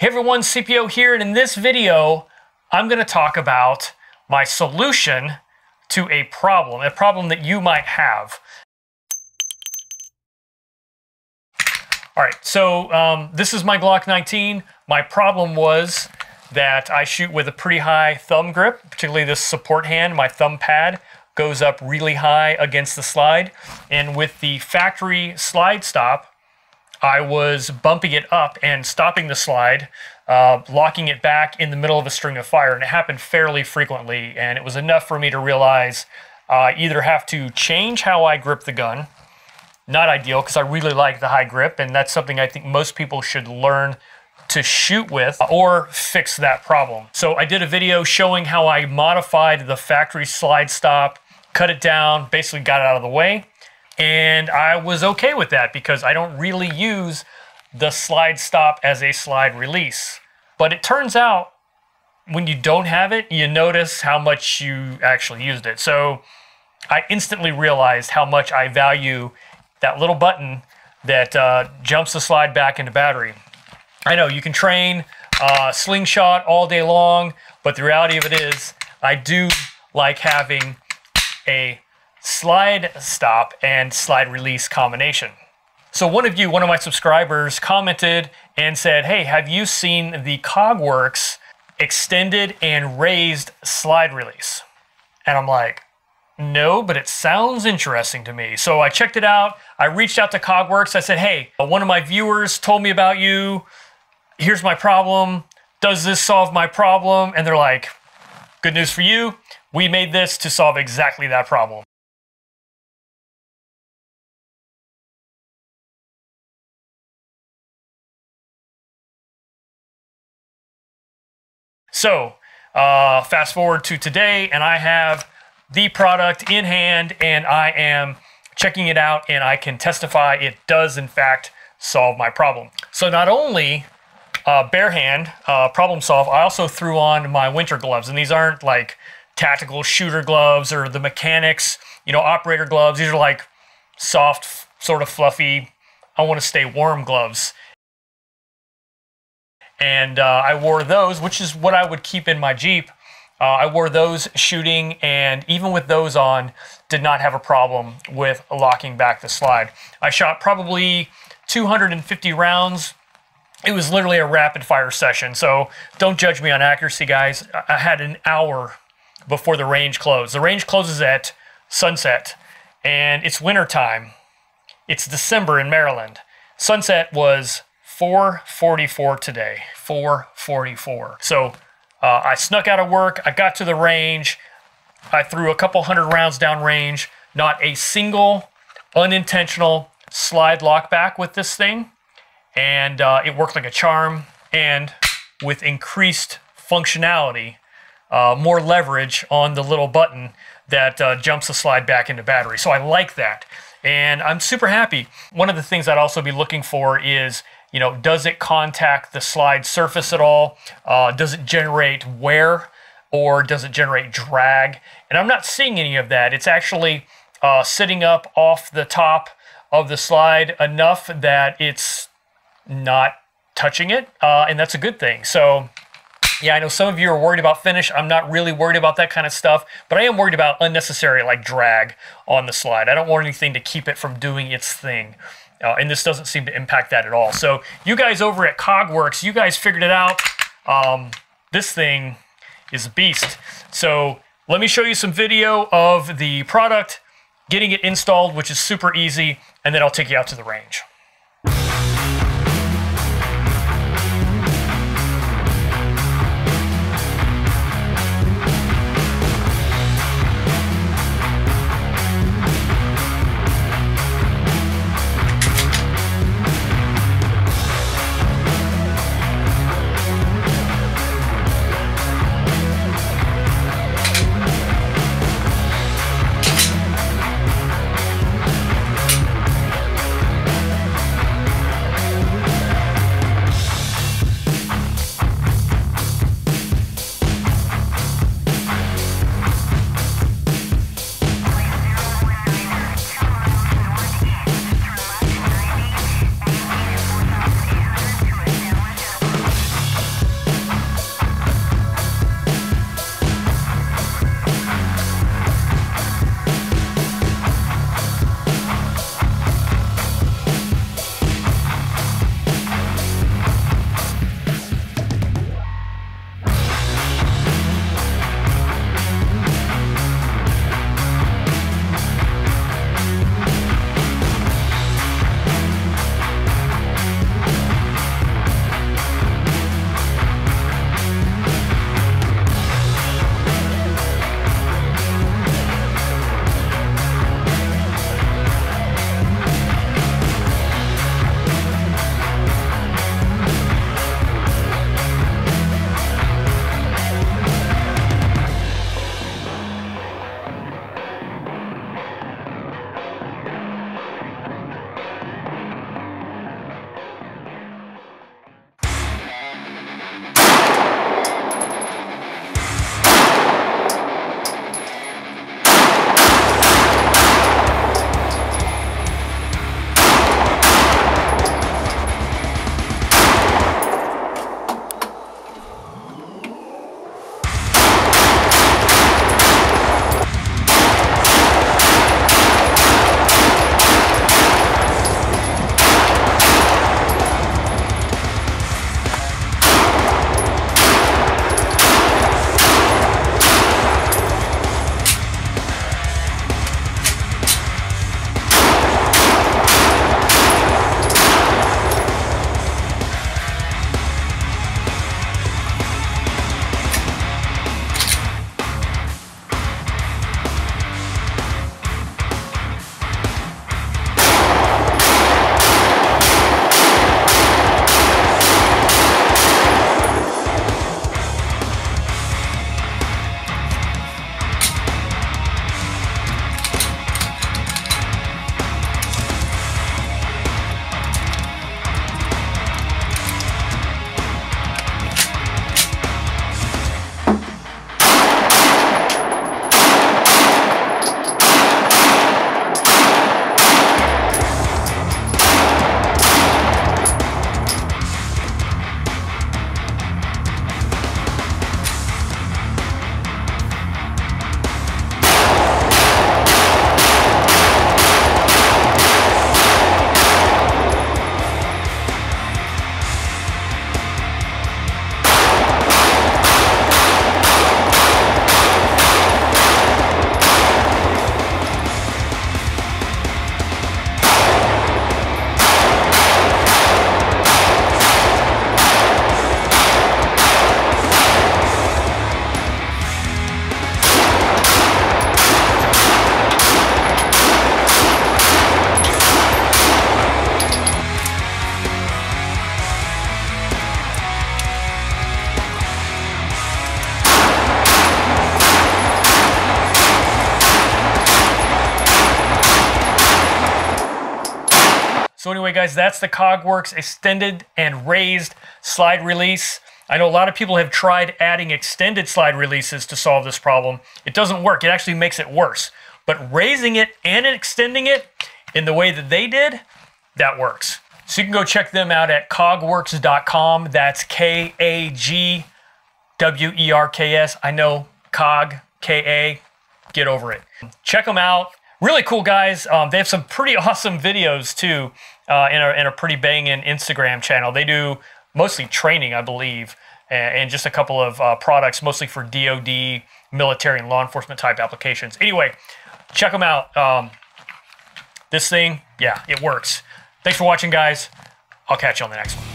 Hey everyone, CPO here, and in this video, I'm going to talk about my solution to a problem that you might have. All right, so this is my Glock 19. My problem was that I shoot with a pretty high thumb grip, particularly this support hand. My thumb pad goes up really high against the slide, and with the factory slide stop, I was bumping it up and stopping the slide, locking it back in the middle of a string of fire, and it happened fairly frequently, and it was enough for me to realize I either have to change how I grip the gun, not ideal because I really like the high grip, and that's something I think most people should learn to shoot with, or fix that problem. So I did a video showing how I modified the factory slide stop, cut it down, basically got it out of the way. And I was okay with that because I don't really use the slide stop as a slide release. But it turns out when you don't have it, you notice how much you actually used it. So I instantly realized how much I value that little button that jumps the slide back into battery. I know you can train slingshot all day long, but the reality of it is I do like having a slide stop and slide release combination. So one of my subscribers commented and said, hey, have you seen the Kagwerks extended and raised slide release? And I'm like, no, but it sounds interesting to me. So I checked it out. I reached out to Kagwerks. I said, hey, one of my viewers told me about you. Here's my problem. Does this solve my problem? And they're like, good news for you. We made this to solve exactly that problem. So fast forward to today, and I have the product in hand, and I am checking it out, and I can testify it does in fact solve my problem. So not only bare hand problem solve, I also threw on my winter gloves, and these aren't like tactical shooter gloves or the mechanics, operator gloves. These are like soft, sort of fluffy, I want to stay warm gloves. And I wore those, which is what I would keep in my Jeep. I wore those shooting, and even with those on, did not have a problem with locking back the slide. I shot probably 250 rounds. It was literally a rapid fire session, so don't judge me on accuracy, guys. I had an hour before the range closed. The range closes at sunset, and it's winter time. It's December in Maryland. Sunset was 4:44 today, 4:44. So I snuck out of work, I got to the range, I threw a couple hundred rounds down range, not a single unintentional slide lock back with this thing, and it worked like a charm, and with increased functionality, more leverage on the little button that jumps the slide back into battery. So I like that, and I'm super happy. One of the things I'd also be looking for is, does it contact the slide surface at all? Does it generate wear, or does it generate drag? And I'm not seeing any of that. It's actually sitting up off the top of the slide enough that it's not touching it, and that's a good thing. So yeah, I know some of you are worried about finish. I'm not really worried about that kind of stuff, but I am worried about unnecessary drag on the slide. I don't want anything to keep it from doing its thing. And this doesn't seem to impact that at all. So you guys over at Kagwerks, you guys figured it out. This thing is a beast. So let me show you some video of the product, getting it installed, which is super easy, and then I'll take you out to the range. So anyway, guys, that's the Kagwerks extended and raised slide release. I know a lot of people have tried adding extended slide releases to solve this problem. It doesn't work. It actually makes it worse. But raising it and extending it in the way that they did, that works. So you can go check them out at kagwerks.com. That's Kagwerks. I know, Cog, K-A, get over it. Check them out. Really cool guys. They have some pretty awesome videos too in a pretty banging Instagram channel. They do mostly training, I believe, and just a couple of products, mostly for DoD, military, and law enforcement type applications. Anyway, check them out. This thing, yeah, it works. Thanks for watching, guys. I'll catch you on the next one.